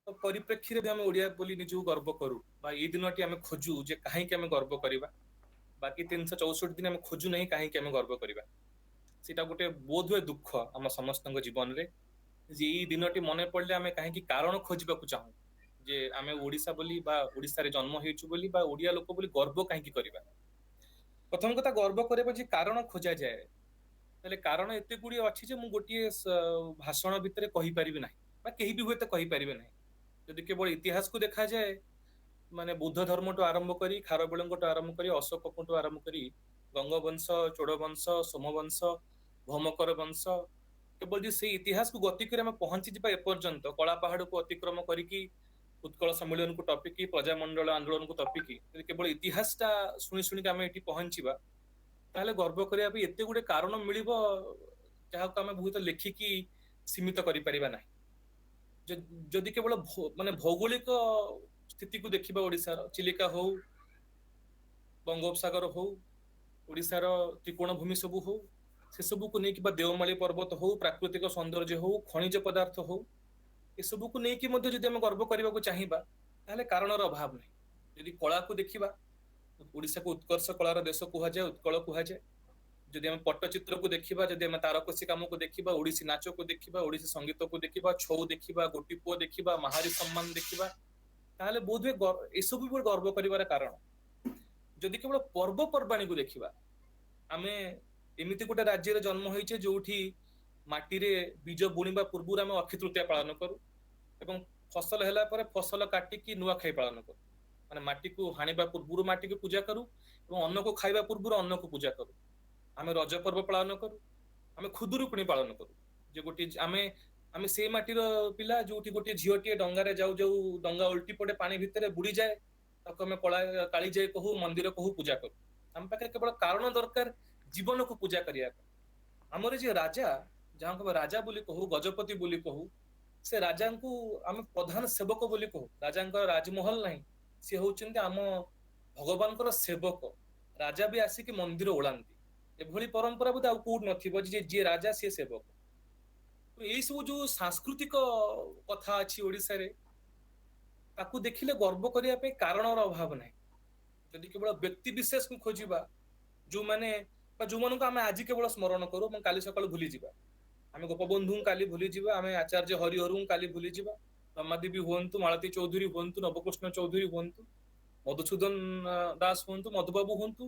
ପରିପ୍ରେକ୍ଷୀରେ ବି ଆମେ ଓଡିଆ ବୋଲି ନିଜକୁ ଗର୍ବ କରୁ ବା ଏଇ ଦିନଟି ଆମେ ଖୋଜୁ ଯେ କାହିଁକି ଆମେ ଗର୍ବ କରିବା। ବାକି 364 ଦିନ ଆମେ ଖୋଜୁ ନାହିଁ କାହିଁକି ଆମେ ଗର୍ବ କରିବା। ସେଇଟା ଗୋଟେ ବୋଧ ହୁଏ ଦୁଃଖ ଆମ ସମସ୍ତଙ୍କ ଜୀବନରେ ଯେ ଏଇ ଦିନଟି ମନେ ପଡିଲେ ଆମେ କାହିଁକି କାରଣ ଖୋଜିବାକୁ ଚାହୁଁ ଯେ ଆମେ ଓଡିଶା ବୋଲି ବା ଓଡିଶାରେ ଜନ୍ମ ହେଇଛୁ ବୋଲି ବା ଓଡିଆ ଲୋକ ବୋଲି ଗର୍ବ କାହିଁକି କରିବା। ପ୍ରଥମ କଥା ଗର୍ବ କରିବା ଯେ କାରଣ ଖୋଜା ଯାଏ ତାହେଲେ କାରଣ ଏତେ ଗୁଡିଏ ଅଛି ଯେ ମୁଁ ଗୋଟିଏ ଭାଷଣ ଭିତରେ କହିପାରିବି ନାହିଁ ବା କେହି ବି ହୁଏତ କହିପାରିବେ ନାହିଁ। ଯଦି କେବଳ ଇତିହାସକୁ ଦେଖାଯାଏ ମାନେ ବୌଦ୍ଧ ଧର୍ମଠୁ ଆରମ୍ଭ କରି ଖାରବେଳଙ୍କଠୁ ଆରମ୍ଭ କରି ଅଶୋକଙ୍କଠୁ ଆରମ୍ଭ କରି ଗଙ୍ଗବଂଶ, ଚୋଡବଂଶ, ସୋମବଂଶ, ଭୌମକର ବଂଶ କେବଳ ଯେ ସେଇ ଇତିହାସକୁ ଗତି କରି ଆମେ ପହଞ୍ଚିଯିବା ଏପର୍ଯ୍ୟନ୍ତ କଳା ପାହାଡକୁ ଅତିକ୍ରମ କରିକି ଉତ୍କଳ ସମ୍ମିଳନୀକୁ ଟପିକି ପ୍ରଜାମଣ୍ଡଳ ଆନ୍ଦୋଳନକୁ ଟପିକି ଯଦି କେବଳ ଇତିହାସ ଟା ଶୁଣି ଶୁଣିକି ଆମେ ଏଠି ପହଞ୍ଚିବା ତାହେଲେ ଗର୍ବ କରିବା ପାଇଁ ଏତେ ଗୁଡେ କାରଣ ମିଳିବ ଯାହାକୁ ଆମେ ବହୁତ ଲେଖିକି ସୀମିତ କରିପାରିବା ନାହିଁ। ଯଦି କେବଳ ମାନେ ଭୌଗୋଳିକ ସ୍ଥିତିକୁ ଦେଖିବା ଓଡିଶାର ଚିଲିକା ହଉ, ବଙ୍ଗୋପସାଗର ହଉ, ଓଡିଶାର ତ୍ରିକୋଣ ଭୂମି ସବୁ ହଉ ସେ ସବୁକୁ ନେଇକି ବା ଦେଓମାଳି ପର୍ବତ ହଉ, ପ୍ରାକୃତିକ ସୌନ୍ଦର୍ଯ୍ୟ ହଉ, ଖଣିଜ ପଦାର୍ଥ ହଉ ଏସବୁକୁ ନେଇକି ମଧ୍ୟ ଯଦି ଆମେ ଗର୍ବ କରିବାକୁ ଚାହିଁବା ତାହେଲେ କାରଣର ଅଭାବ ନାହିଁ। ଯଦି କଳାକୁ ଦେଖିବା ଓଡିଶାକୁ ଉତ୍କର୍ଷ କଳାର ଦେଶ କୁହାଯାଏ, ଉତ୍କଳ କୁହାଯାଏ। ଯଦି ଆମେ ପଟ୍ଟଚିତ୍ରକୁ ଦେଖିବା, ଯଦି ଆମେ ତାରକସୀ କାମକୁ ଦେଖିବା, ଓଡିଶୀ ନାଚକୁ ଦେଖିବା, ଓଡିଶୀ ସଙ୍ଗୀତକୁ ଦେଖିବା, ଛଉ ଦେଖିବା, ଗୋଟି ପୁଅ ଦେଖିବା, ମାହାରୀ ସମ୍ମାନ ଦେଖିବା ତାହେଲେ ବୋଧହୁଏ ଏସବୁ ବି ଗର୍ବ କରିବାର କାରଣ। ଯଦି କେବଳ ପର୍ବପର୍ବାଣୀକୁ ଦେଖିବା ଆମେ ଏମିତି ଗୋଟେ ରାଜ୍ୟରେ ଜନ୍ମ ହେଇଛେ ଯୋଉଠି ମାଟିରେ ବୀଜ ବୁଣିବା ପୂର୍ବରୁ ଆମେ ଅକ୍ଷି ତୃତୀୟା ପାଳନ କରୁ ଏବଂ ଫସଲ ହେଲା ପରେ ଫସଲ କାଟିକି ନୂଆଖାଇ ପାଳନ କରୁ। ମାନେ ମାଟିକୁ ହାଣିବା ପୂର୍ବରୁ ମାଟିକୁ ପୂଜା କରୁ ଏବଂ ଅନ୍ନକୁ ଖାଇବା ପୂର୍ବରୁ ଅନ୍ନକୁ ପୂଜା କରୁ। ଆମେ ରଜ ପର୍ବ ପାଳନ କରୁ, ଆମେ ଖୁଦୁରୁକୁଣୀ ପାଳନ କରୁ ଯେ ଗୋଟେ ଆମେ ସେଇ ମାଟିର ପିଲା ଯୋଉଠି ଗୋଟେ ଝିଅଟିଏ ଡଙ୍ଗାରେ ଯାଉ ଯାଉ ଡଙ୍ଗା ଓଲଟି ପଡେ ପାଣି ଭିତରେ ବୁଡିଯାଏ ତାକୁ ଆମେ କାଳିଜାଇ କହୁ, ମନ୍ଦିର କହୁ, ପୂଜା କରୁ। ଆମ ପାଖରେ କେବଳ କାରଣ ଦରକାର ଜୀବନକୁ ପୂଜା କରିବା ପାଇଁ। ଆମର ଯିଏ ରାଜା ଯାହାଙ୍କୁ ଆମେ ରାଜା ବୋଲି କହୁ, ଗଜପତି ବୋଲି କହୁ ସେ ରାଜାଙ୍କୁ ଆମେ ପ୍ରଧାନ ସେବକ ବୋଲି କହୁ। ରାଜାଙ୍କର ରାଜମହଲ ନାହିଁ, ସେ ହଉଛନ୍ତି ଆମ ଭଗବାନଙ୍କର ସେବକ। ରାଜା ବି ଆସିକି ମନ୍ଦିର ଓଳାନ୍ତି। ଏଭଳି ପରମ୍ପରା ବୋଧେ ଆଉ କୋଉଠି ନଥିବ ଯେ ଯିଏ ରାଜା ସିଏ ସେବକ। ଏଇ ସବୁ ଯୋଉ ସାଂସ୍କୃତିକ କଥା ଅଛି ଓଡିଶାରେ ତାକୁ ଦେଖିଲେ ଗର୍ବ କରିବା ପାଇଁ କାରଣର ଅଭାବ ନାହିଁ। ଯଦି କେବଳ ବ୍ୟକ୍ତି ବିଶେଷକୁ ଖୋଜିବା ଯୋଉମାନେ ବା ଯୋଉମାନଙ୍କୁ ଆମେ ଆଜି କେବଳ ସ୍ମରଣ କରୁ ଏବଂ କାଲି ସକାଳୁ ଭୁଲିଯିବା। ଆମେ ଗୋପବନ୍ଧୁଙ୍କୁ କାଲି ଭୁଲିଯିବା, ଆମେ ଆଚାର୍ଯ୍ୟ ହରିହରଙ୍କୁ କାଲି ଭୁଲିଯିବା, ରମାଦେବୀ ହୁଅନ୍ତୁ, ମାଳତୀ ଚୌଧୁରୀ ହୁଅନ୍ତୁ, ନବକୃଷ୍ଣ ଚୌଧୁରୀ ହୁଅନ୍ତୁ, ମଧୁସୂଦନ ଦାସ ହୁଅନ୍ତୁ, ମଧୁବାବୁ ହୁଅନ୍ତୁ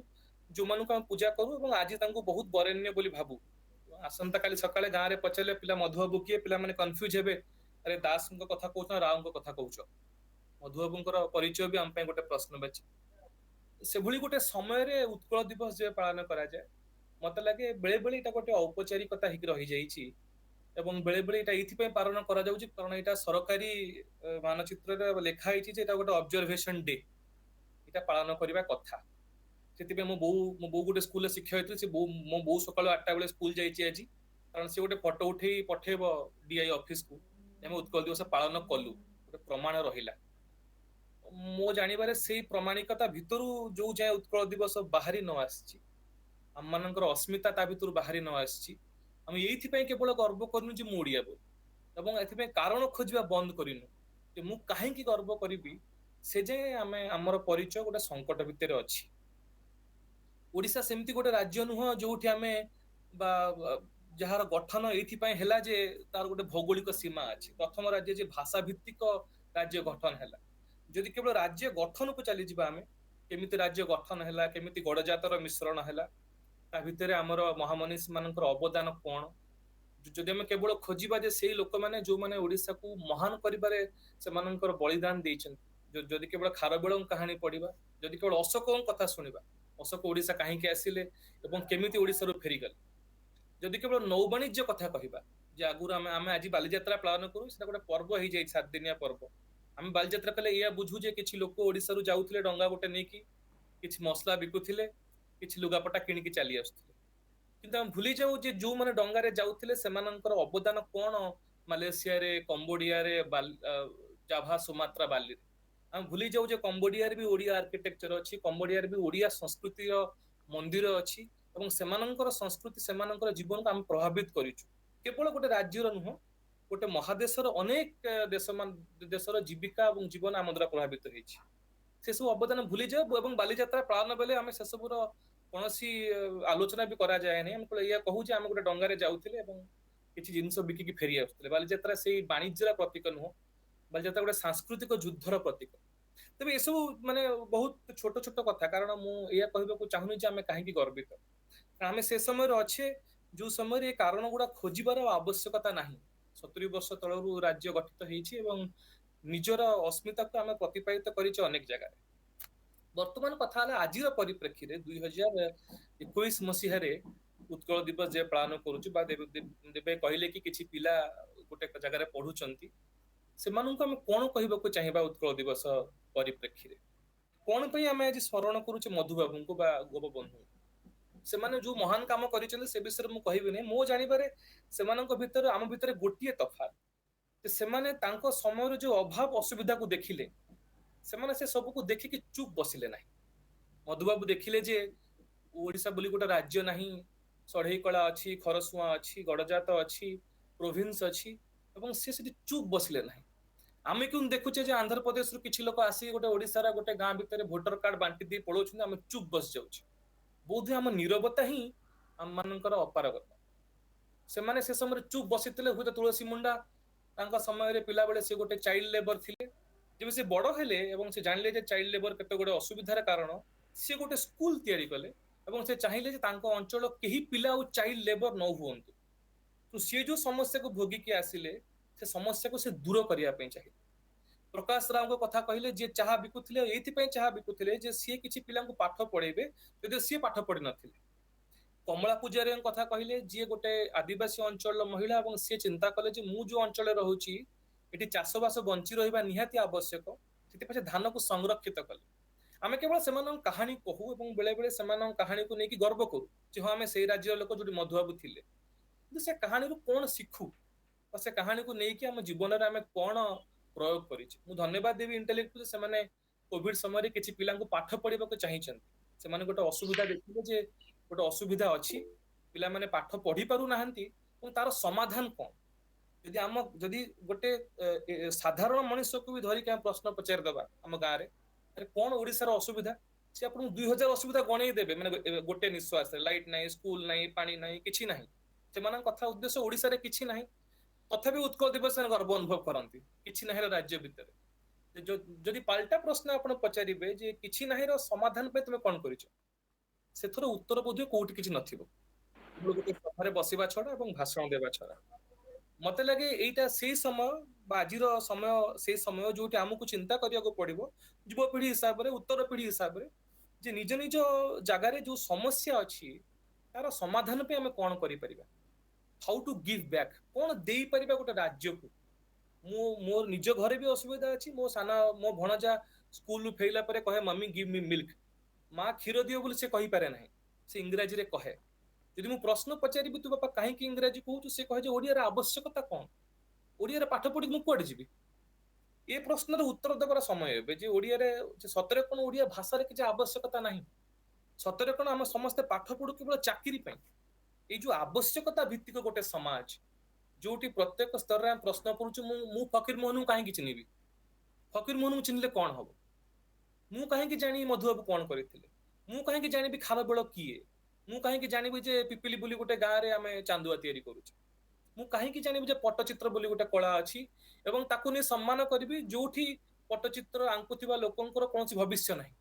ଯୋଉମାନଙ୍କୁ ଆମେ ପୂଜା କରୁ ଏବଂ ଆଜି ତାଙ୍କୁ ବହୁତ ବରେଣ୍ୟ ବୋଲି ଭାବୁ। ଆସନ୍ତା କାଲି ସକାଳେ ଗାଁରେ ପଚାରିଲେ ପିଲା ମଧୁବାବୁ କିଏ, ପିଲାମାନେ କନଫ୍ୟୁଜ ହେବେ ଆରେ ଦାସଙ୍କ କଥା କହୁଛ ନା ରାଓଙ୍କ କଥା କହୁଛ। ମଧୁବାବୁଙ୍କର ପରିଚୟ ବି ଆମ ପାଇଁ ଗୋଟେ ପ୍ରଶ୍ନବାଚୀ। ସେଭଳି ଗୋଟେ ସମୟରେ ଉତ୍କଳ ଦିବସ ଯେବେ ପାଳନ କରାଯାଏ ମତେ ଲାଗେ ବେଳେ ବେଳେ ଏଇଟା ଗୋଟେ ଔପଚାରିକତା ହେଇକି ରହିଯାଇଛି ଏବଂ ବେଳେ ବେଳେ ଏଇଟା ଏଇଥିପାଇଁ ପାଳନ କରାଯାଉଛି କାରଣ ଏଇଟା ସରକାରୀ ମାନଚିତ୍ରରେ ଲେଖା ହେଇଛି ଯେ ଏଇଟା ଗୋଟେ ଅବଜରଭେସନ ଡେ, ଏଇଟା ପାଳନ କରିବା କଥା। ସେଥିପାଇଁ ମୋ ବୋଉ ଗୋଟେ ସ୍କୁଲରେ ଶିକ୍ଷୟିତ୍ରୀ, ସେ ବୋଉ ମୋ ବୋଉ ସକାଳୁ 8ଟା ବେଳେ ସ୍କୁଲ ଯାଇଛି ଆଜି କାରଣ ସେ ଗୋଟେ ଫଟୋ ଉଠେଇ ପଠେଇବ ଡିଆଇ ଅଫିସକୁ ଆମେ ଉତ୍କଳ ଦିବସ ପାଳନ କଲୁ, ଗୋଟେ ପ୍ରମାଣ ରହିଲା। ମୋ ଜାଣିବାରେ ସେଇ ପ୍ରମାଣିକତା ଭିତରୁ ଯୋଉ ଯାଏ ଉତ୍କଳ ଦିବସ ବାହାରି ନ ଆସିଛି, ଆମ ମାନଙ୍କର ଅସ୍ମିତା ତା ଭିତରୁ ବାହାରି ନ ଆସିଛି, ଆମେ ଏଇଥିପାଇଁ କେବଳ ଗର୍ବ କରୁନୁ ଯେ ମୁଁ ଓଡିଆ ବୋଲି ଏବଂ ଏଥିପାଇଁ କାରଣ ଖୋଜିବା ବନ୍ଦ କରିନୁ ଯେ ମୁଁ କାହିଁକି ଗର୍ବ କରିବି, ସେ ଯାଏ ଆମେ ଆମର ପରିଚୟ ଗୋଟେ ସଙ୍କଟ ଭିତରେ ଅଛି। ଓଡିଶା ସେମିତି ଗୋଟେ ରାଜ୍ୟ ନୁହଁ ଯୋଉଠି ଆମେ ବା ଯାହାର ଗଠନ ଏଇଥିପାଇଁ ହେଲା ଯେ ତାର ଗୋଟେ ଭୌଗୋଳିକ ସୀମା ଅଛି। ପ୍ରଥମ ରାଜ୍ୟ ଯେ ଭାଷା ଭିତ୍ତିକ ରାଜ୍ୟ ଗଠନ ହେଲା। ଯଦି କେବଳ ରାଜ୍ୟ ଗଠନକୁ ଚାଲିଯିବା ଆମେ କେମିତି ରାଜ୍ୟ ଗଠନ ହେଲା, କେମିତି ଗଡଜାତର ମିଶ୍ରଣ ହେଲା, ତା ଭିତରେ ଆମର ମହାମନିଷ ମାନଙ୍କର ଅବଦାନ କଣ, ଯଦି ଆମେ କେବଳ ଖୋଜିବା ଯେ ସେଇ ଲୋକମାନେ ଯୋଉମାନେ ଓଡିଶାକୁ ମହାନ କରିବାରେ ସେମାନଙ୍କର ବଳିଦାନ ଦେଇଛନ୍ତି, ଯଦି କେବଳ ଖାରବେଳଙ୍କ କାହାଣୀ ପଢିବା, ଯଦି କେବଳ ଅଶୋକଙ୍କ କଥା ଶୁଣିବା ଅଶୋକ ଓଡିଶା କାହିଁକି ଆସିଲେ ଏବଂ କେମିତି ଓଡିଶାରୁ ଫେରିଗଲେ, ଯଦି କେବଳ ନୌବାଣିଜ୍ୟ କଥା କହିବା ଯେ ଆଗରୁ ଆମେ ଆମେ ଆଜି ବାଲିଯାତ୍ରା ପାଳନ କରୁ ସେଟା ଗୋଟେ ପର୍ବ ହେଇଯାଇଛି, 7 ଦିନିଆ ପର୍ବ। ଆମେ ବାଲିଯାତ୍ରା କଲେ ଏଇଆ ବୁଝୁ ଯେ କିଛି ଲୋକ ଓଡିଶାରୁ ଯାଉଥିଲେ ଡଙ୍ଗା ଗୋଟେ ନେଇକି, କିଛି ମସଲା ବିକୁଥିଲେ, କିଛି ଲୁଗାପଟା କିଣିକି ଚାଲି ଆସୁଥିଲେ। କିନ୍ତୁ ଆମେ ଭୁଲି ଯାଉ ଯେ ଯୋଉମାନେ ଡଙ୍ଗାରେ ଯାଉଥିଲେ ସେମାନଙ୍କର ଅବଦାନ କଣ ମାଲେସିଆରେ, କମ୍ବୋଡିଆରେ, ଜାଭା, ସୁମାତ୍ରା, ବାଲିରେ। ଆମେ ଭୁଲି ଯାଉ ଯେ କମ୍ବୋଡିଆରେ ବି ଓଡିଆ ଆର୍କିଟେକ୍ଚର ଅଛି, କମ୍ବୋଡିଆରେ ବି ଓଡିଆ ସଂସ୍କୃତିର ମନ୍ଦିର ଅଛି ଏବଂ ସେମାନଙ୍କର ସଂସ୍କୃତି ସେମାନଙ୍କର ଜୀବନକୁ ଆମେ ପ୍ରଭାବିତ କରିଛୁ। କେବଳ ଗୋଟେ ରାଜ୍ୟର ନୁହଁ, ଗୋଟେ ମହାଦେଶର ଅନେକ ଦେଶର ଜୀବିକା ଏବଂ ଜୀବନ ଆମ ଦ୍ୱାରା ପ୍ରଭାବିତ ହେଇଛି। ସେସବୁ ଅବଦାନ ଭୁଲିଯାଉ ଏବଂ ବାଲିଯାତ୍ରା ପାଳନ ବେଳେ ଆମେ ସେସବୁର କୌଣସି ଆଲୋଚନା ବି କରାଯାଏ ନାହିଁ। ଆମେ ଏଇଆ କହୁ ଯେ ଆମେ ଗୋଟେ ଡଙ୍ଗାରେ ଯାଉଥିଲେ ଏବଂ କିଛି ଜିନିଷ ବିକିକି ଫେରି ଆସୁଥିଲେ। ବାଲିଯାତ୍ରା ସେଇ ବାଣିଜ୍ୟର ପ୍ରତୀକ ନୁହଁ, ବାଲିଯାତ୍ରା ଗୋଟେ ସାଂସ୍କୃତିକ ଯୁଦ୍ଧର ପ୍ରତୀକ। ତେବେ ଏସବୁ ମାନେ ବହୁତ ଛୋଟ ଛୋଟ କଥା, କାରଣ ମୁଁ ଏଇଆ କହିବାକୁ ଚାହୁଁନି ଯେ ଆମେ କାହିଁକି ଗର୍ବିତ। ଆମେ ସେ ସମୟରେ ଅଛେ ଯୋଉ ସମୟରେ ଏ କାରଣ ଗୁଡା ଖୋଜିବାର ଆବଶ୍ୟକତା ନାହିଁ। 70 ବର୍ଷ ତଳରୁ ରାଜ୍ୟ ଗଠିତ ହେଇଛି ଏବଂ ନିଜର ଅସ୍ମିତାକୁ ଆମେ ପ୍ରତିପାଦିତ କରିଛେ ଅନେକ ଜାଗାରେ। ବର୍ତ୍ତମାନ କଥା ହେଲା ଆଜିର ପରିପ୍ରେକ୍ଷୀରେ 2021 ମସିହାରେ ଉତ୍କଳ ଦିବସ ଯେ ପାଳନ କରୁଛୁ ବା ଦେବେ କହିଲେ କି କିଛି ପିଲା ଗୋଟେ ଜାଗାରେ ପଢୁଛନ୍ତି, ସେମାନଙ୍କୁ ଆମେ କଣ କହିବାକୁ ଚାହିଁବା ଉତ୍କଳ ଦିବସ ପରିପ୍ରେକ୍ଷୀରେ? କଣ ପାଇଁ ଆମେ ଆଜି ସ୍ମରଣ କରୁଛେ ମଧୁବାବୁଙ୍କୁ ବା ଗୋପବନ୍ଧୁଙ୍କୁ? ସେମାନେ ଯୋଉ ମହାନ କାମ କରିଛନ୍ତି ସେ ବିଷୟରେ ମୁଁ କହିବି ନାହିଁ। ମୋ ଜାଣିବାରେ ସେମାନଙ୍କ ଭିତରେ ଆମ ଭିତରେ ଗୋଟିଏ ତଫାତ୍, ଯେ ସେମାନେ ତାଙ୍କ ସମୟରେ ଯୋଉ ଅଭାବ ଅସୁବିଧାକୁ ଦେଖିଲେ, ସେମାନେ ସେ ସବୁକୁ ଦେଖିକି ଚୁପ୍ ବସିଲେ ନାହିଁ। ମଧୁବାବୁ ଦେଖିଲେ ଯେ ଓଡିଶା ବୋଲି ଗୋଟେ ରାଜ୍ୟ ନାହିଁ, ସଢେଇ କଳା ଅଛି, ଖରସୁଆଁ ଅଛି, ଗଡଜାତ ଅଛି, ପ୍ରୋଭିନ୍ସ ଅଛି, ଏବଂ ସେ ସେଠି ଚୁପ୍ ବସିଲେ ନାହିଁ। ଆମେ କିନ୍ତୁ ଦେଖୁଛେ ଯେ ଆନ୍ଧ୍ରପ୍ରଦେଶରୁ କିଛି ଲୋକ ଆସି ଗୋଟେ ଓଡିଶାର ଗୋଟେ ଗାଁ ଭିତରେ ଭୋଟର କାର୍ଡ ବାଣ୍ଟି ଦେଇ ପଳଉଛନ୍ତି, ଆମେ ଚୁପ୍ ବସି ଯାଉଛେ। ବୋଧହୁଏ ଆମ ନୀରବତା ହିଁ ଆମ ମାନଙ୍କର ଅପାରଗତା। ସେମାନେ ସେ ସମୟରେ ଚୁପ୍ ବସିଥିଲେ। ହୁଏତ ତୁଳସୀ ମୁଣ୍ଡା ତାଙ୍କ ସମୟରେ ପିଲାବେଳେ ସେ ଗୋଟେ ଚାଇଲ୍ଡ ଲେବର ଥିଲେ। ଯେବେ ସେ ବଡ ହେଲେ ଏବଂ ସେ ଜାଣିଲେ ଯେ ଚାଇଲ୍ଡ ଲେବର କେତେ ଗୋଟେ ଅସୁବିଧାର କାରଣ, ସେ ଗୋଟେ ସ୍କୁଲ ତିଆରି କଲେ ଏବଂ ସେ ଚାହିଁଲେ ଯେ ତାଙ୍କ ଅଞ୍ଚଳ କେହି ପିଲା ଆଉ ଚାଇଲ୍ଡ ଲେବର ନ ହୁଅନ୍ତୁ। ତ ସିଏ ଯୋଉ ସମସ୍ୟାକୁ ଭୋଗିକି ଆସିଲେ, ସେ ସମସ୍ୟାକୁ ସେ ଦୂର କରିବା ପାଇଁ ଚାହିଁଲେ। ପ୍ରକାଶ ରାଓଙ୍କ କଥା କହିଲେ, ଯିଏ ଚାହା ବିକୁଥିଲେ ଏଇଥିପାଇଁ ଚାହା ବିକୁଥିଲେ ଯେ ସିଏ କିଛି ପିଲାଙ୍କୁ ପାଠ ପଢେଇବେ, ଯଦି ସିଏ ପାଠ ପଢିନଥିଲେ। କମଳା ପୂଜାରୀଙ୍କ କଥା କହିଲେ, ଯିଏ ଗୋଟେ ଆଦିବାସୀ ଅଞ୍ଚଳର ମହିଳା ଏବଂ ସିଏ ଚିନ୍ତା କଲେ ଯେ ମୁଁ ଯୋଉ ଅଞ୍ଚଳରେ ରହୁଛି ଏଠି ଚାଷବାସ ବଞ୍ଚି ରହିବା ନିହାତି ଆବଶ୍ୟକ, ସେଥିପାଇଁ ସେ ଧାନକୁ ସଂରକ୍ଷିତ କଲେ। ଆମେ କେବଳ ସେମାନଙ୍କ କାହାଣୀ କହୁ ଏବଂ ବେଳେ ବେଳେ ସେମାନଙ୍କ କାହାଣୀକୁ ନେଇକି ଗର୍ବ କରୁ ଯେ ହଁ ଆମେ ସେଇ ରାଜ୍ୟର ଲୋକ ଯୋଉଠି ମଧୁବାବୁ ଥିଲେ। କିନ୍ତୁ ସେ କାହାଣୀରୁ କଣ ଶିଖୁ ବା ସେ କାହାଣୀକୁ ନେଇକି ଆମ ଜୀବନରେ ଆମେ କଣ ପ୍ରୟୋଗ କରିଛେ? ମୁଁ ଧନ୍ୟବାଦ ଦେବି ଇଣ୍ଟେଲେକ୍ଟକୁ, ସେମାନେ କୋଭିଡ ସମୟରେ କିଛି ପିଲାଙ୍କୁ ପାଠ ପଢିବାକୁ ଚାହିଁଛନ୍ତି। ସେମାନେ ଗୋଟେ ଅସୁବିଧା ଦେଖିଲେ ଯେ ଗୋଟେ ଅସୁବିଧା ଅଛି, ପିଲାମାନେ ପାଠ ପଢି ପାରୁନାହାନ୍ତି ଏବଂ ତାର ସମାଧାନ କଣ? ଯଦି ଗୋଟେ ସାଧାରଣ ମଣିଷକୁ ବି ଧରିକି ଆମେ ପ୍ରଶ୍ନ ପଚାରିଦବା ଆମ ଗାଁରେ, ଆରେ କଣ ଓଡିଶାର ଅସୁବିଧା, ସେ ଆପଣଙ୍କୁ 2000 ଅସୁବିଧା ଗଣେଇ ଦେବେ। ମାନେ ଗୋଟେ ନିଶ୍ୱାସରେ ଲାଇଟ ନାହିଁ, ସ୍କୁଲ ନାହିଁ, ପାଣି ନାହିଁ, କିଛି ନାହିଁ। ସେମାନଙ୍କ କଥା ଉଦ୍ଦେଶ୍ୟ ଓଡିଶାରେ କିଛି ନାହିଁ, ତଥାପି ଉତ୍କଳ ଦିବସରେ ଗର୍ବ ଅନୁଭବ କରନ୍ତି କିଛି ନାହିଁ ରାଜ୍ୟ ଭିତରେ। ଯଦି ପାଲଟା ପ୍ରଶ୍ନ ଆପଣ ପଚାରିବେ ଯେ କିଛି ନାହିଁର ସମାଧାନ ପାଇଁ ତମେ କଣ କରିଛ, ସେଥିର ଉତ୍ତର ବୋଧହୁଏ କୋଉଠି କିଛି ନଥିବ, କେବଳ ଗୋଟେ ସଭାରେ ବସିବା ଛଡା ଏବଂ ଭାଷଣ ଦେବା ଛଡା। ମତେ ଲାଗେ ଏଇଟା ସେଇ ସମୟ ବା ଆଜିର ସମୟ, ସେଇ ସମୟ ଯୋଉଠି ଆମକୁ ଚିନ୍ତା କରିବାକୁ ପଡିବ ଯୁବପିଢି ହିସାବରେ, ଉତ୍ତର ପିଢି ହିସାବରେ, ଯେ ନିଜ ନିଜ ଜାଗାରେ ଯୋଉ ସମସ୍ୟା ଅଛି ତାର ସମାଧାନ ପାଇଁ ଆମେ କଣ କରିପାରିବା। ହାଉ ଟୁ ଗିଭ୍ ବ୍ୟାକ୍, କଣ ଦେଇପାରିବା ଗୋଟେ ରାଜ୍ୟକୁ। ମୋ ନିଜ ଘରେ ବି ଅସୁବିଧା ଅଛି। ମୋ ଭଣଜା ସ୍କୁଲରୁ ଫେରିଲା ପରେ କହେ ମମି ଗିଭ୍ ମି ମିଲ୍କ, ମା କ୍ଷୀର ଦିଅ ବୋଲି ସେ କହିପାରେ ନାହିଁ, ସେ ଇଂରାଜୀରେ କହେ। ଯଦି ମୁଁ ପ୍ରଶ୍ନ ପଚାରିବି ତୁ ବାପା କାହିଁକି ଇଂରାଜୀ କହୁଛୁ, ସେ କହେ ଯେ ଓଡିଆର ଆବଶ୍ୟକତା କଣ, ଓଡିଆରେ ପାଠ ପଢିକି ମୁଁ କୁଆଡେ ଯିବି। ଏ ପ୍ରଶ୍ନର ଉତ୍ତର ଦେବାର ସମୟ ଏବେ, ଯେ ଓଡିଆରେ ସତରେ କଣ ଓଡିଆ ଭାଷାରେ କିଛି ଆବଶ୍ୟକତା ନାହିଁ? ସତରେ କଣ ଆମେ ସମସ୍ତେ ପାଠ ପଢୁ କେବଳ ଚାକିରି ପାଇଁ? ଏଇ ଯୋଉ ଆବଶ୍ୟକତା ଭିତ୍ତିକ ଗୋଟେ ସମାଜ, ଯୋଉଠି ପ୍ରତ୍ୟେକ ସ୍ତରରେ ଆମେ ପ୍ରଶ୍ନ କରୁଛୁ ମୁଁ ଫକୀର ମୋହନଙ୍କୁ କାହିଁକି ଚିହ୍ନିବି? ଫକୀର ମୋହନଙ୍କୁ ଚିହ୍ନିଲେ କଣ ହବ? ମୁଁ କାହିଁକି ଜାଣିବି ମଧୁବାବୁ କଣ କରିଥିଲେ? ମୁଁ କାହିଁକି ଜାଣିବି ଖାରବେଳ କିଏ? ମୁଁ କାହିଁକି ଜାଣିବି ଯେ ପିପିଲି ବୋଲି ଗୋଟେ ଗାଁରେ ଆମେ ଚାନ୍ଦୁଆ ତିଆରି କରୁଛୁ? ମୁଁ କାହିଁକି ଜାଣିବି ଯେ ପଟ୍ଟଚିତ୍ର ବୋଲି ଗୋଟେ କଳା ଅଛି ଏବଂ ତାକୁ ନେଇ ସମ୍ମାନ କରିବି ଯୋଉଠି ପଟ୍ଟଚିତ୍ର ଆଙ୍କୁଥିବା ଲୋକଙ୍କର କୌଣସି ଭବିଷ୍ୟ ନାହିଁ?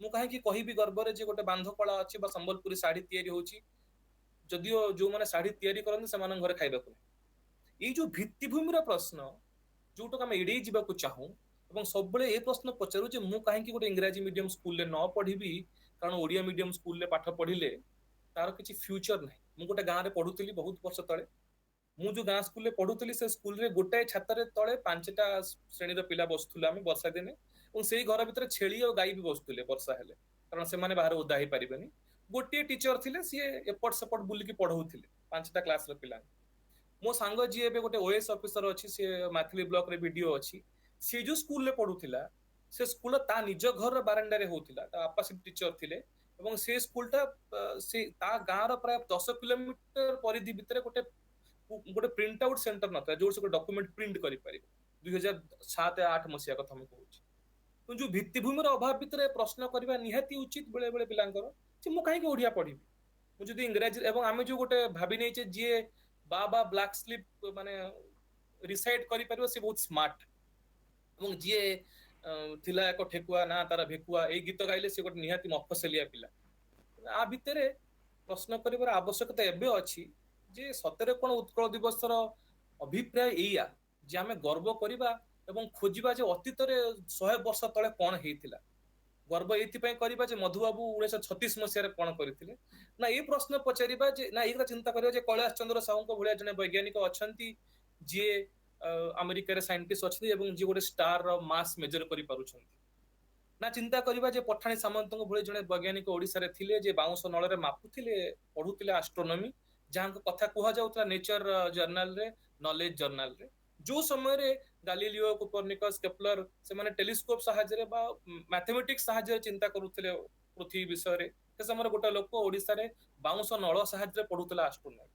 ମୁଁ କାହିଁକି କହିବି ଗର୍ବରେ ଯେ ଗୋଟେ ବାନ୍ଧ କଳା ଅଛି ବା ସମ୍ବଲପୁରୀ ଶାଢୀ ତିଆରି ହଉଛି, ଯଦିଓ ଯୋଉମାନେ ଶାଢୀ ତିଆରି କରନ୍ତି ସେମାନଙ୍କ ଘରେ ଖାଇବାକୁ ନାହିଁ? ଏଇ ଯୋଉ ଭିତ୍ତିଭୂମିର ପ୍ରଶ୍ନ, ଯୋଉଟାକୁ ଆମେ ଏଡେଇ ଯିବାକୁ ଚାହୁଁ ଏବଂ ସବୁବେଳେ ଏ ପ୍ରଶ୍ନ ପଚାରୁ ଯେ ମୁଁ କାହିଁକି ଗୋଟେ ଇଂରାଜୀ ମିଡିୟମ ସ୍କୁଲରେ ନ ପଢିବି, କାରଣ ଓଡିଆ ମିଡିୟମ ସ୍କୁଲରେ ପାଠ ପଢିଲେ ତାର କିଛି ଫ୍ୟୁଚର ନାହିଁ। ମୁଁ ଗୋଟେ ଗାଁରେ ପଢୁଥିଲି ବହୁତ ବର୍ଷ ତଳେ। ମୁଁ ଯୋଉ ଗାଁ ସ୍କୁଲରେ ପଢୁଥିଲି ସେ ସ୍କୁଲରେ ଗୋଟାଏ ଛାତରେ ତଳେ 5ଟା ଶ୍ରେଣୀର ପିଲା ବସୁଥିଲୁ ଆମେ ବର୍ଷା ଦିନେ, ଏବଂ ସେଇ ଘର ଭିତରେ ଛେଳି ଆଉ ଗାଈ ବି ବସୁଥିଲେ ବର୍ଷା ହେଲେ, କାରଣ ସେମାନେ ବାହାରେ ଓଦା ହେଇପାରିବେନି। ଗୋଟିଏ ଟିଚର ଥିଲେ, ସିଏ ଏପଟ ସେପଟ ବୁଲିକି ପଢଉଥିଲେ 5ଟା କ୍ଲାସର ପିଲାଙ୍କୁ। ମୋ ସାଙ୍ଗ ଯିଏ ଏବେ ଗୋଟେ ଓଏସ୍ ଅଫିସର ଅଛି, ସିଏ ମାଥିଲି ବ୍ଲକରେ ବିଡିଓ ଅଛି, ସିଏ ଯୋଉ ସ୍କୁଲରେ ପଢୁଥିଲା ସେ ସ୍କୁଲ ତା ନିଜ ଘରର ବାରାଣ୍ଡାରେ ହଉଥିଲା। ତା ବାପା ସେ ଟିଚର ଥିଲେ ଏବଂ ସେ ସ୍କୁଲଟା ସେ ତା ଗାଁର ପ୍ରାୟ 10 କିଲୋମିଟର ପରିଧି ଭିତରେ ଗୋଟେ ଗୋଟେ ପ୍ରିଣ୍ଟ ଆଉଟ୍ ସେଣ୍ଟର ନଥିଲା ଯୋଉ ସେ ଡକ୍ୟୁମେଣ୍ଟ ପ୍ରିଣ୍ଟ କରିପାରିବେ। 2007-8 କଥା ମୁଁ କହୁଛି। ଯୋଉ ଭିତ୍ତିଭୂମିର ଅଭାବ ଭିତରେ ପ୍ରଶ୍ନ କରିବା ନିହାତି ଉଚିତ ବେଳେ ବେଳେ ପିଲାଙ୍କର, ଯେ ମୁଁ କାହିଁକି ଓଡିଆ ପଢିବି, ମୁଁ ଯଦି ଇଂରାଜୀ, ଏବଂ ଆମେ ଯୋଉ ଗୋଟେ ଭାବି ନେଇଛେ ଯିଏ ବା ବ୍ଲାକ୍ ସ୍ଲିପ୍ ମାନେ ରିସାଇଡ୍ କରିପାରିବ ସେ ବହୁତ ସ୍ମାର୍ଟ, ଏବଂ ଯିଏ ଥିଲା ଏକ ଠେକୁଆ ନା ତାର ଭେକୁଆ ଏଇ ଗୀତ ଗାଇଲେ ସେ ଗୋଟେ ନିହାତି ମଫସଲିଆ ପିଲା। ଆ ଭିତରେ ପ୍ରଶ୍ନ କରିବାର ଆବଶ୍ୟକତା ଏବେ ଅଛି ଯେ ସତରେ କଣ ଉତ୍କଳ ଦିବସର ଅଭିପ୍ରାୟ ଏଇଆ ଯେ ଆମେ ଗର୍ବ କରିବା ଏବଂ ଖୋଜିବା ଯେ ଅତୀତରେ 100 ବର୍ଷ ତଳେ କଣ ହେଇଥିଲା। ଗର୍ବ ଏଇଥିପାଇଁ କରିବା ଯେ ମଧୁବାବୁ 1936 କଣ କରିଥିଲେ, ନା ଏଇ ପ୍ରଶ୍ନ ପଚାରିବା ଯେ, ନା ଏଇ କଥା ଚିନ୍ତା କରିବା ଯେ କୈଳାସ ଚନ୍ଦ୍ର ସାହୁଙ୍କ ଭଳିଆ ଜଣେ ବୈଜ୍ଞାନିକ ଅଛନ୍ତି ଯିଏ ଆମେରିକାରେ ସାଇଣ୍ଟିଷ୍ଟ ଅଛନ୍ତି ଏବଂ ଯିଏ ଗୋଟେ ଷ୍ଟାର ର ମାସ୍ ମେଜର କରିପାରୁଛନ୍ତି। ନା ଚିନ୍ତା କରିବା ଯେ ପଠାଣି ସାମନ୍ତଙ୍କ ଭଳି ଜଣେ ବୈଜ୍ଞାନିକ ଓଡିଶାରେ ଥିଲେ ଯେ ବାଉଁଶ ନଳରେ ମାପୁଥିଲେ, ପଢୁଥିଲେ ଆଷ୍ଟ୍ରୋନୋମି, ଯାହାଙ୍କ କଥା କୁହାଯାଉଥିଲା ନେଚର ଜର୍ନାଲରେ, ନଲେଜ ଜର୍ନାଲରେ। ଯୋଉ ସମୟରେ ଗାଲିଲିଓ, କୋପରନିକସ, କେପଲର ସେମାନେ ଟେଲିସ୍କୋପ ସାହାଯ୍ୟରେ ବା ମ୍ୟାଥମେଟିକ୍ସ ସାହାଯ୍ୟରେ ଚିନ୍ତା କରୁଥିଲେ ପୃଥିବୀ ବିଷୟରେ, ସେ ସମୟରେ ଗୋଟେ ଲୋକ ଓଡିଶାରେ ବାଉଁଶ ନଳ ସାହାଯ୍ୟରେ ପଢୁଥିଲା ଆଷ୍ଟ୍ରୋନୋମି।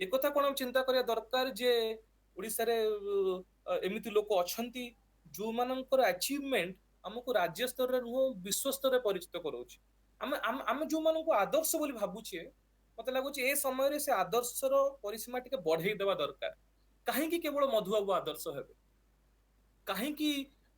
ଏକଥା କଣ ଚିନ୍ତା କରିବା ଦରକାର ଯେ ଓଡିଶାରେ ଏମିତି ଲୋକ ଅଛନ୍ତି ଯୋଉମାନଙ୍କର ଆଚିଭମେଣ୍ଟ ଆମକୁ ରାଜ୍ୟ ସ୍ତରରେ ନୁହଁ ବିଶ୍ୱ ସ୍ତରରେ ପରିଚିତ କରାଉଛି। ଆମେ ଯୋଉମାନଙ୍କୁ ଆଦର୍ଶ ବୋଲି ଭାବୁଛେ, ମତେ ଲାଗୁଛି ଏ ସମୟରେ ସେ ଆଦର୍ଶର ପରିସୀମା ଟିକେ ବଢେଇ ଦେବା ଦରକାର। କାହିଁକି କେବଳ ମଧୁବାବୁ ଆଦର୍ଶ ହେବେ? କାହିଁକି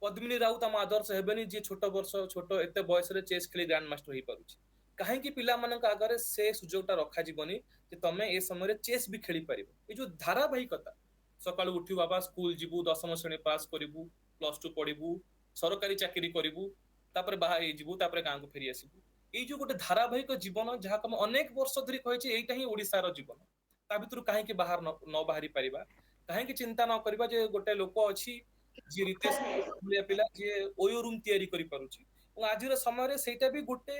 ପଦ୍ମିନୀ ରାଉତ ଆମ ଆଦର୍ଶ ହେବେନି, ଯିଏ ଛୋଟ ଏତେ ବୟସରେ ଚେସ୍ ଖେଳି ଗ୍ରାଣ୍ଡ ମାଷ୍ଟର ହେଇପାରୁଛି? କାହିଁକି ପିଲାମାନଙ୍କ ଆଗରେ ସେ ସୁଯୋଗଟା ରଖାଯିବନି ଯେ ତମେ ଏ ସମୟରେ ଚେସ୍ ବି ଖେଳିପାରିବ? ଏଇ ଯୋଉ ଧାରାବାହିକତା, ସକାଳୁ ଉଠିବୁ ବାବା ସ୍କୁଲ ଯିବୁ, 10ମ ଶ୍ରେଣୀ ପାସ୍ କରିବୁ, +2 ପଢିବୁ, ସରକାରୀ ଚାକିରି କରିବୁ, ତାପରେ ବାହା ହେଇଯିବୁ, ତାପରେ ଗାଁକୁ ଫେରି ଆସିବୁ, ଏଇ ଯୋଉ ଗୋଟେ ଧାରାବାହିକ ଜୀବନ ଯାହାକୁ ଆମେ ଅନେକ ବର୍ଷ ଧରି କହିଛେ ଏଇଟା ହିଁ ଓଡିଶାର ଜୀବନ, ତା ଭିତରୁ କାହିଁକି ନ ବାହାରି ପାରିବା? କାହିଁକି ଚିନ୍ତା ନ କରିବା ଯେ ଗୋଟେ ଲୋକ ଅଛି ଯିଏ ରିତେଶ ଭଳିଆ ପିଲା ଯିଏ ଓୟୋ ରୁମ୍ ତିଆରି କରିପାରୁଛି, ଏବଂ ଆଜିର ସମୟରେ ସେଇଟା ବି ଗୋଟେ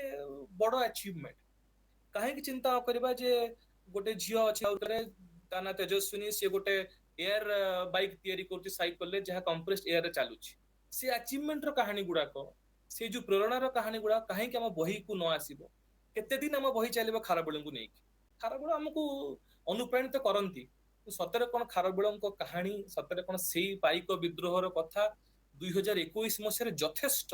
ବଡ ଆଚିଭମେଣ୍ଟ। କାହିଁକି ଚିନ୍ତା ନ କରିବା ଯେ ଗୋଟେ ଝିଅ ଅଛି ଆଉ ତା ନା ତେଜସ୍ୱିନୀ, ସିଏ ଗୋଟେ ଏୟାର ବାଇକ୍ ତିଆରି କରୁଛି ସାଇକେଲରେ, ଯାହା କମ୍ପ୍ରେସ୍ଡ ଏୟାରରେ ଚାଲୁଛି। ସେ ଆଚିଭମେଣ୍ଟର କାହାଣୀ ଗୁଡାକ, ସେ ଯୋଉ ପ୍ରେରଣାର କାହାଣୀ ଗୁଡାକ କାହିଁକି ଆମ ବହିକୁ ନ ଆସିବ? କେତେ ଦିନ ଆମ ବହି ଚାଲିବ ଖାରବେଳଙ୍କୁ ନେଇକି? ଖାରବେଳ ଆମକୁ ଅନୁପ୍ରାଣିତ କରନ୍ତି, ସତରେ କଣ ଖାରବେଳଙ୍କ କାହାଣୀ, ସତରେ କଣ ସେଇ ପାଇକ ବିଦ୍ରୋହର କଥା 2021 ଯଥେଷ୍ଟ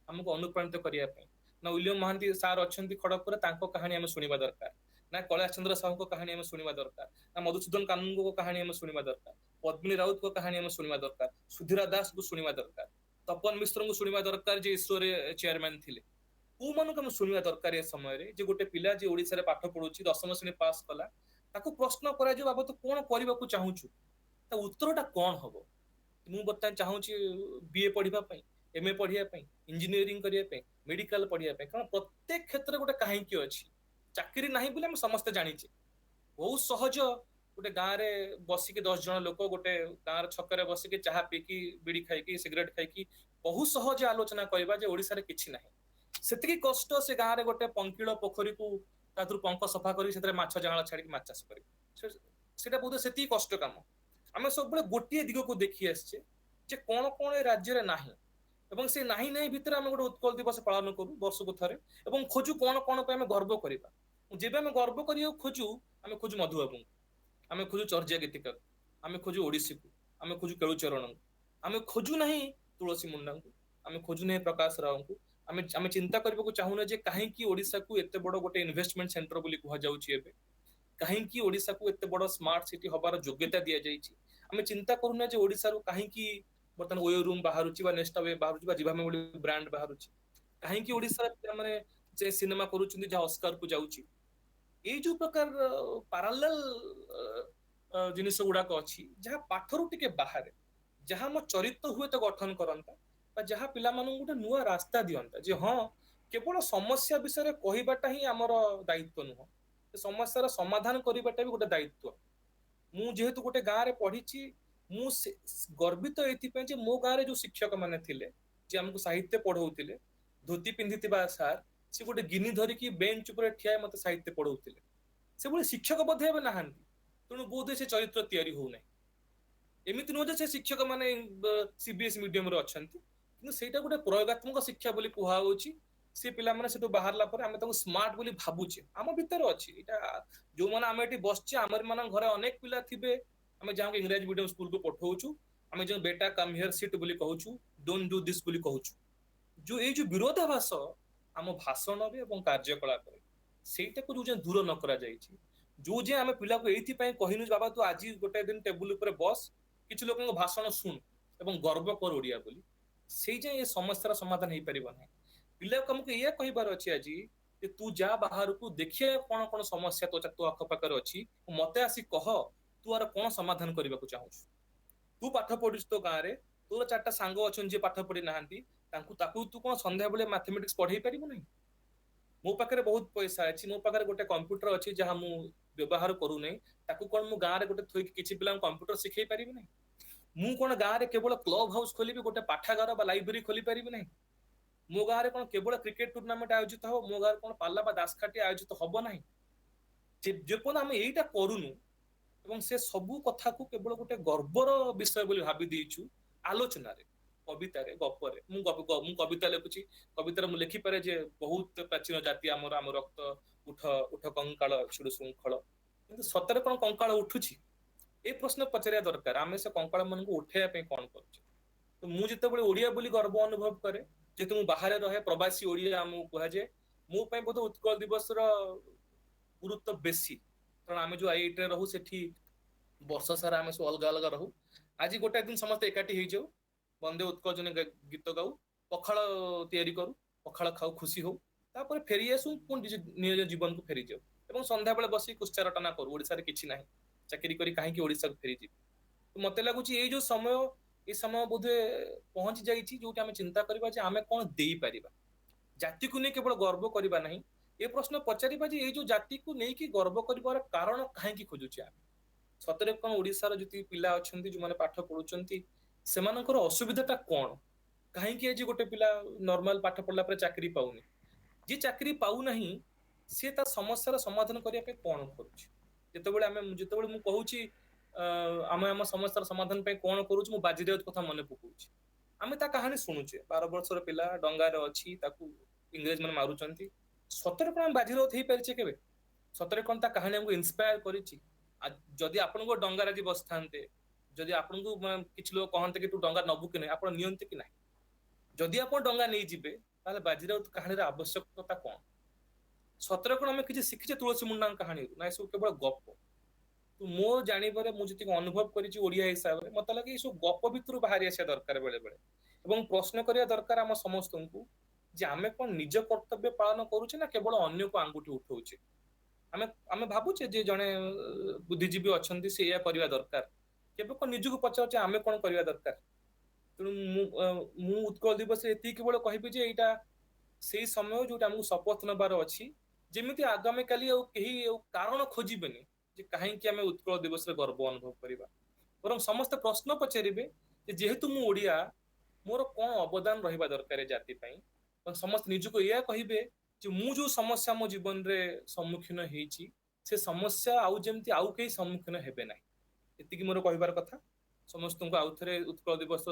ଆମକୁ ଅନୁପ୍ରାଣିତ କରିବା ପାଇଁ? ନା ୱିଲିୟମ ମହାନ୍ତି ସାର୍ ଅଛନ୍ତି ଖଡଗପୁରରେ, ତାଙ୍କ କାହାଣୀ ଆମେ ଶୁଣିବା ଦରକାର? ନା କୈଳାସ ଚନ୍ଦ୍ର ସାହୁଙ୍କ କାହାଣୀ ଆମେ ଶୁଣିବା ଦରକାର? ନା ମଧୁସୂଦନ କାନୁନଗୋଙ୍କ କାହାଣୀ ଆମେ ଶୁଣିବା ଦରକାର? ପଦ୍ମିନୀ ରାଉତଙ୍କ କାହାଣୀ ଆମେ ଶୁଣିବା ଦରକାର? ସୁଧୀରା ଦାସଙ୍କୁ ଶୁଣିବା ଦରକାର? ତପନ ମିଶ୍ରଙ୍କୁ ଶୁଣିବା ଦରକାର ଯେ ଇସ୍ରୋରେ ଚେୟାରମ୍ୟାନ ଥିଲେ? କୋଉମାନଙ୍କୁ ଆମେ ଶୁଣିବା ଦରକାର ଏ ସମୟରେ ଯେ ଗୋଟେ ପିଲା ଯେ ଓଡିଶାରେ ପାଠ ପଢୁଛି, 10ମ ଶ୍ରେଣୀ ପାସ୍ କଲା, ତାକୁ ପ୍ରଶ୍ନ କରାଯିବ ବାବା ତୁ କଣ କରିବାକୁ ଚାହୁଁଛୁ, ତା ଉତ୍ତରଟା କଣ ହବ? ମୁଁ ବର୍ତ୍ତମାନ ଚାହୁଁଛି ବିଏ ପଢିବା ପାଇଁ, ଏମଏ ପଢିବା ପାଇଁ, ଇଞ୍ଜିନିୟରିଂ କରିବା ପାଇଁ, ମେଡିକାଲ ପଢିବା ପାଇଁ, କାରଣ ପ୍ରତ୍ୟେକ କ୍ଷେତ୍ରରେ ଗୋଟେ କାହିଁକି ଅଛି। ଚାକିରି ନାହିଁ ବୋଲି ଆମେ ସମସ୍ତେ ଜାଣିଛେ। ବହୁତ ସହଜ ଗୋଟେ ଗାଁରେ ବସିକି 10 ଜଣ ଲୋକ ଗୋଟେ ଗାଁର ଛକରେ ବସିକି ଚାହା ପିଇକି, ବିଡି ଖାଇକି, ସିଗରେଟ ଖାଇକି ବହୁତ ସହଜ ଆଲୋଚନା କରିବା ଯେ ଓଡିଶାରେ କିଛି ନାହିଁ। ସେତିକି କଷ୍ଟ ସେ ଗାଁରେ ଗୋଟେ ପଙ୍କିଳ ପୋଖରୀକୁ ତା ଦେହରୁ ପଙ୍କ ସଫା କରି ସେଥିରେ ମାଛ ଜାଁଳ ଛାଡିକି ମାଛ ଚାଷ କରିବ। ସେଇଟା ବୋଧେ ସେତିକି କଷ୍ଟ କାମ। ଆମେ ସବୁବେଳେ ଗୋଟିଏ ଦିଗକୁ ଦେଖି ଆସିଛେ ଯେ କଣ କଣ ଏ ରାଜ୍ୟରେ ନାହିଁ, ଏବଂ ସେ ନାହିଁ ନାହିଁ ଭିତରେ ଆମେ ଗୋଟେ ଉତ୍କଳ ଦିବସ ପାଳନ କରୁ ବର୍ଷକୁ ଥରେ, ଏବଂ ଖୋଜୁ କଣ କଣ ପାଇଁ ଆମେ ଗର୍ବ କରିବା। ଯେବେ ଆମେ ଗର୍ବ କରିବାକୁ ଖୋଜୁ, ଆମେ ଖୋଜୁ ମଧୁବାବୁଙ୍କୁ, ଆମେ ଖୋଜୁ ଚର୍ଯା ଗୀତିକାକୁ, ଆମେ ଖୋଜୁ ଓଡିଶୀକୁ, ଆମେ ଖୋଜୁ କେଳୁଚରଣଙ୍କୁ, ଆମେ ଖୋଜୁ ନାହିଁ ତୁଳସୀ ମୁଣ୍ଡାଙ୍କୁ, ଆମେ ଖୋଜୁ ନାହିଁ ପ୍ରକାଶ ରାଓଙ୍କୁ। ଆମେ ଚିନ୍ତା କରିବାକୁ ଚାହୁଁନେ ଯେ କାହିଁକି ଓଡିଶାକୁ ଏତେ ବଡ ଗୋଟେ ଇନଭେଷ୍ଟମେଣ୍ଟ ସେଣ୍ଟର ବୋଲି କୁହାଯାଉଛି ଏବେ, କାହିଁକି ଓଡିଶାକୁ ଏତେ ବଡ ସ୍ମାର୍ଟ ସିଟି ହବାର ଯୋଗ୍ୟତା ଦିଆଯାଇଛି। ଆମେ ଚିନ୍ତା କରୁନା ଯେ ଓଡିଶାରୁ କାହିଁକି ବର୍ତ୍ତମାନ ଓୟୋ ରୁମ୍ ବାହାରୁଛି ବା ନେକ୍ସଟ ୱେଭ୍ ବାହାରୁଛି ବା ଜିଭାମେ ଭଳି ବ୍ରାଣ୍ଡ ବାହାରୁଛି। କାହିଁକି ଓଡିଶାର ପିଲାମାନେ ଯେ ସିନେମା କରୁଛନ୍ତି ଯାହା ଅସ୍କାରକୁ ଯାଉଛି। ଏଇ ଯୋଉ ପ୍ରକାର ପାରାଲେଲ ଜିନିଷ ଗୁଡାକ ଅଛି, ଯାହା ପାଠରୁ ଟିକେ ବାହାରେ, ଯାହା ଆମ ଚରିତ୍ର ହୁଏତ ଗଠନ କରନ୍ତା, ବା ଯାହା ପିଲାମାନଙ୍କୁ ଗୋଟେ ନୂଆ ରାସ୍ତା ଦିଅନ୍ତା ଯେ ହଁ କେବଳ ସମସ୍ୟା ବିଷୟରେ କହିବାଟା ହିଁ ଆମର ଦାୟିତ୍ବ ନୁହଁ, ସମସ୍ୟାର ସମାଧାନ କରିବାଟା ବି ଗୋଟେ ଦାୟିତ୍ବ। ମୁଁ ଯେହେତୁ ଗୋଟେ ଗାଁରେ ପଢିଛି, ମୁଁ ଗର୍ବିତ ଏଇଥିପାଇଁ ଯେ ମୋ ଗାଁରେ ଯୋଉ ଶିକ୍ଷକ ମାନେ ଥିଲେ, ଯେ ଆମକୁ ସାହିତ୍ୟ ପଢଉଥିଲେ, ଧୋତି ପିନ୍ଧିଥିବା ସାର୍, ସେ ଗୋଟେ ଗିନି ଧରିକି ବେଞ୍ଚ ଉପରେ ଠିଆ ମତେ ସାହିତ୍ୟ ପଢଉଥିଲେ। ସେଭଳି ଶିକ୍ଷକ ବୋଧେ ଏବେ ନାହାନ୍ତି, ତେଣୁ ବୋଧହୁଏ ସେ ଚରିତ୍ର ତିଆରି ହଉନାହିଁ। ଏମିତି ନୁହଁ ଯେ ସେ ଶିକ୍ଷକ ମାନେ ସିବିଏସ୍ଇ ମିଡିୟମରେ ଅଛନ୍ତି, କିନ୍ତୁ ସେଇଟା ଗୋଟେ ପ୍ରୟୋଗାତ୍ମକ ଶିକ୍ଷା ବୋଲି କୁହାଯାଉଛି। ସେ ପିଲାମାନେ ସେଠୁ ବାହାରିଲା ପରେ ଆମେ ତାଙ୍କୁ ସ୍ମାର୍ଟ ବୋଲି ଭାବୁଛେ, ଆମ ଭିତରେ ଅଛି ଏଇଟା। ଯୋଉମାନେ ଆମେ ଏଠି ବସିଛେ ଆମର ମାନଙ୍କ ଘରେ ଅନେକ ପିଲା ଥିବେ, ଆମେ ଯାହାକୁ ଇଂରାଜୀ ମିଡିୟମ ସ୍କୁଲକୁ ପଠଉଛୁ, ଆମେ ଯୋଉ ବେଟା କମ୍ ହିୟର ସିଟ୍ ବୋଲି କହୁଛୁ, ଡୋଣ୍ଟ ଡୁ ଦିସ୍ ବୋଲି କହୁଛୁ, ଯୋଉ ଏଇ ଯୋଉ ବିରୋଧାଭାସ ଆମ ଭାଷଣରେ ଏବଂ କାର୍ଯ୍ୟକଳାପରେ, ସେଇଟାକୁ ଯୋଉ ଯାଏଁ ଦୂର ନ କରାଯାଇଛି, ଯୋଉ ଯାଏଁ ଆମେ ପିଲାକୁ ଏଇଥିପାଇଁ କହିନୁ ଯେ ବାବା ତୁ ଆଜି ଗୋଟେ ଦିନ ଟେବୁଲ ଉପରେ ବସ, କିଛି ଲୋକଙ୍କ ଭାଷଣ ଶୁଣୁ ଏବଂ ଗର୍ବ କର ଓଡିଆ ବୋଲି, ସେଇ ଯାଏଁ ଏ ସମସ୍ୟାର ସମାଧାନ ହେଇପାରିବ ନାହିଁ। ପିଲାକୁ ଆମକୁ ଏଇଆ କହିବାର ଅଛି ଆଜି ଯେ ତୁ ଯା ବାହାରକୁ ଦେଖିଆ କଣ କଣ ସମସ୍ୟା ତୋ ଆଖପାଖରେ ଅଛି, ମତେ ଆସି କହ ତୁ ଆର କଣ ସମାଧାନ କରିବାକୁ ଚାହୁଁଛୁ। ତୁ ପାଠ ପଢୁଛୁ ତୋ ଗାଁରେ, ତୋର 4ଟା ସାଙ୍ଗ ଅଛନ୍ତି ଯିଏ ପାଠ ପଢି ନାହାନ୍ତି, ତାକୁ ତୁ କଣ ସନ୍ଧ୍ୟାବେଳେ ମାଥମେଟିକ୍ସ ପଢେଇ ପାରିବୁ ନାହିଁ? ମୋ ପାଖରେ ବହୁତ ପଇସା ଅଛି, ମୋ ପାଖରେ ଗୋଟେ କମ୍ପ୍ୟୁଟର ଅଛି ଯାହା ମୁଁ ବ୍ୟବହାର କରୁନାହିଁ, ତାକୁ କଣ ମୁଁ ଗାଁରେ ଗୋଟେ ଥୋଇକି କିଛି ପିଲାଙ୍କୁ କମ୍ପ୍ୟୁଟର ଶିଖେଇ ପାରିବି ନାହିଁ? ମୁଁ କଣ ଗାଁରେ କେବଳ କ୍ଲବ ହାଉସ ଖୋଲିବି, ଗୋଟେ ପାଠାଗାର ବା ଲାଇବ୍ରେରୀ ଖୋଲି ପାରିବି ନାହିଁ? ମୋ ଗାଁରେ କଣ କେବଳ କ୍ରିକେଟ ଟୁର୍ଣ୍ଣାମେଣ୍ଟ ଆୟୋଜିତ ହବ, ମୋ ଗାଁରେ କଣ ପାଲା ବା ଦାସକାଠି ଆୟୋଜିତ ହବ ନାହିଁ? ଯେପର୍ଯ୍ୟନ୍ତ ଆମେ ଏଇଟା କରୁନୁ ଏବଂ ସେ ସବୁ କଥାକୁ କେବଳ ଗୋଟେ ଗର୍ବର ବିଷୟ ବୋଲି ଭାବି ଦେଇଛୁ ଆଲୋଚନାରେ, କବିତାରେ, ଗପରେ, ମୁଁ କବିତା ଲେଖୁଛି, କବିତାରେ ମୁଁ ଲେଖିପାରେ ଯେ ବହୁତ ପ୍ରାଚୀନ ଜାତି ଆମର, ଆମ ରକ୍ତ ଉଠ ଉଠ କଙ୍କାଳ ଛିଡୁ ଶୃଙ୍ଖଳ, କିନ୍ତୁ ସତରେ କଣ କଙ୍କାଳ ଉଠୁଛି? ଏଇ ପ୍ରଶ୍ନ ପଚାରିବା ଦରକାର, ଆମେ ସେ କଙ୍କାଳ ମାନଙ୍କୁ ଉଠେଇବା ପାଇଁ କଣ କରୁଛେ। ତ ମୁଁ ଯେତେବେଳେ ଓଡିଆ ବୋଲି ଗର୍ବ ଅନୁଭବ କରେ, ଯେହେତୁ ମୁଁ ବାହାରେ ରହେ, ପ୍ରବାସୀ ଓଡିଆ ଆମକୁ କୁହାଯାଏ, ମୋ ପାଇଁ ବୋଧେ ଉତ୍କଳ ଦିବସର ଗୁରୁତ୍ୱ ବେଶୀ, କାରଣ ଆମେ ଯୋଉ ଆଇଆଇଟିରେ ରହୁ ସେଠି ବର୍ଷ ସାରା ଆମେ ସବୁ ଅଲଗା ଅଲଗା ରହୁ, ଆଜି ଗୋଟେ ଦିନ ସମସ୍ତେ ଏକାଠି ହେଇଯାଉ, ବନ୍ଦେ ଉତ୍କଳ ଜନନୀ ଗୀତ ଗାଉ, ପଖାଳ ତିଆରି କରୁ, ପଖାଳ ଖାଉ, ଖୁସି ହଉ, ତାପରେ ଫେରି ଆସୁ, ପୁଣି ନିଜ ଜୀବନକୁ ଫେରିଯାଉ ଏବଂ ସନ୍ଧ୍ୟାବେଳେ ବସି କୁଚାରଟନା କରୁ ଓଡିଶାରେ କିଛି ନାହିଁ, ଚାକିରି କରି କାହିଁକି ଓଡିଶାକୁ ଫେରିଯିବି। ମତେ ଲାଗୁଛି ଏଇ ଯୋଉ ସମୟ, ଏଇ ସମୟ ବୋଧେ ପହଞ୍ଚି ଯାଇଛି ଯୋଉଠି ଆମେ ଚିନ୍ତା କରିବା ଯେ ଆମେ କଣ ଦେଇପାରିବା, ଜାତିକୁ ନେଇ କେବଳ ଗର୍ବ କରିବା ନାହିଁ, ଏ ପ୍ରଶ୍ନ ପଚାରିବା ଯେ ଏଇ ଯୋଉ ଜାତିକୁ ନେଇକି ଗର୍ବ କରିବାର କାରଣ କାହିଁକି ଖୋଜୁଛେ ଆମେ। ସତରେ କଣ ଓଡିଶାର ଯେତିକି ପିଲା ଅଛନ୍ତି ଯୋଉମାନେ ପାଠ ପଢୁଛନ୍ତି ସେମାନଙ୍କର ଅସୁବିଧା ଟା କଣ, କାହିଁକି ଆଜି ଗୋଟେ ପିଲା ନର୍ମାଲ ପାଠ ପଢିଲା ପରେ ଚାକିରି ପାଉନି, ଯିଏ ଚାକିରି ପାଉନାହିଁ ସିଏ ତା ସମସ୍ୟାର ସମାଧାନ କରିବା ପାଇଁ କଣ କରୁଛି। ଯେତେବେଳେ ମୁଁ କହୁଛି ଆମେ ଆମ ସମସ୍ୟାର ସମାଧାନ ପାଇଁ କଣ କରୁଛୁ, ମୁଁ ବାଜି ରାଉତ କଥା ମନେ ପକଉଛି। ଆମେ ତା କାହାଣୀ ଶୁଣୁଛେ, 12 ବର୍ଷର ପିଲା ଡଙ୍ଗାରେ ଅଛି, ତାକୁ ଇଂରେଜ ମାନେ ମାରୁଛନ୍ତି, ସତରେ କଣ ଆମେ ବାଜି ରାଉତ ହେଇପାରିଛେ କେବେ? ସତରେ କଣ ତା କାହାଣୀ ଆମକୁ ଇନ୍ସପାୟାର କରିଛି? ଯଦି ଆପଣଙ୍କ ଡଙ୍ଗାରେ ଆଜି ବସିଥାନ୍ତେ, ଯଦି ଆପଣଙ୍କୁ କିଛି ଲୋକ କହନ୍ତେ କି ତୁ ଡଙ୍ଗା ନବୁ କି ନାହିଁ, ଆପଣ ନିଅନ୍ତେ କି ନାହିଁ? ଯଦି ଆପଣ ଡଙ୍ଗା ନେଇଯିବେ ତାହେଲେ ବାଜି ରାଉତ କାହାଣୀର ଆବଶ୍ୟକତା କଣ? ସତରେ କଣ ଆମେ କିଛି ଶିଖିଛେ ତୁଳସୀ ମୁଣ୍ଡାଙ୍କ କାହାଣୀରୁ, ନା ଏସବୁ କେବଳ ଗପ? ମୋ ଜାଣିବାରେ, ମୁଁ ଯେତିକି ଅନୁଭବ କରିଛି ଓଡିଆ ହିସାବରେ, ମତେ ଲାଗେ ଏଇ ସବୁ ଗପ ଭିତରୁ ବାହାରି ଆସିବା ଦରକାର ବେଳେ ବେଳେ, ଏବଂ ପ୍ରଶ୍ନ କରିବା ଦରକାର ଆମ ସମସ୍ତଙ୍କୁ ଯେ ଆମେ କଣ ନିଜ କର୍ତ୍ତବ୍ୟ ପାଳନ କରୁଛେ ନା କେବଳ ଅନ୍ୟକୁ ଆଙ୍ଗୁଠି ଉଠଉଛେ। ଆମେ ଆମେ ଭାବୁଛେ ଯେ ଜଣେ ବୁଦ୍ଧିଜୀବୀ ଅଛନ୍ତି ସେ ଏଇଆ କରିବା ଦରକାର, କେବେ କଣ ନିଜକୁ ପଚାରୁଛେ ଆମେ କଣ କରିବା ଦରକାର? ତେଣୁ ମୁଁ ଉତ୍କଳ ଦିବସରେ ଏତିକି କେବଳ କହିବି ଯେ ଏଇଟା ସେଇ ସମୟ ଯୋଉଟା ଆମକୁ ଶପଥ ନେବାର ଅଛି, ଯେମିତି ଆଗାମୀ କାଲି ଆଉ କେହି ଆଉ କାରଣ ଖୋଜିବେନି ଯେ କାହିଁକି ଆମେ ଉତ୍କଳ ଦିବସରେ ଗର୍ବ ଅନୁଭବ କରିବା, ବରଂ ସମସ୍ତେ ପ୍ରଶ୍ନ ପଚାରିବେ ଯେ ଯେହେତୁ ମୁଁ ଓଡିଆ, ମୋର କଣ ଅବଦାନ ରହିବା ଦରକାର ଏ ଜାତି ପାଇଁ। ଏବଂ ସମସ୍ତେ ନିଜକୁ ଏଇଆ କହିବେ ଯେ ମୁଁ ଯୋଉ ସମସ୍ୟା ମୋ ଜୀବନରେ ସମ୍ମୁଖୀନ ହେଇଛି, ସେ ସମସ୍ୟା ଆଉ ଯେମିତି ଆଉ କେହି ସମ୍ମୁଖୀନ ହେବେ ନାହିଁ। ଏତିକି ମୋର କହିବାର କଥା। ସମସ୍ତଙ୍କୁ ଆଉଥରେ ଉତ୍କଳ ଦିବସ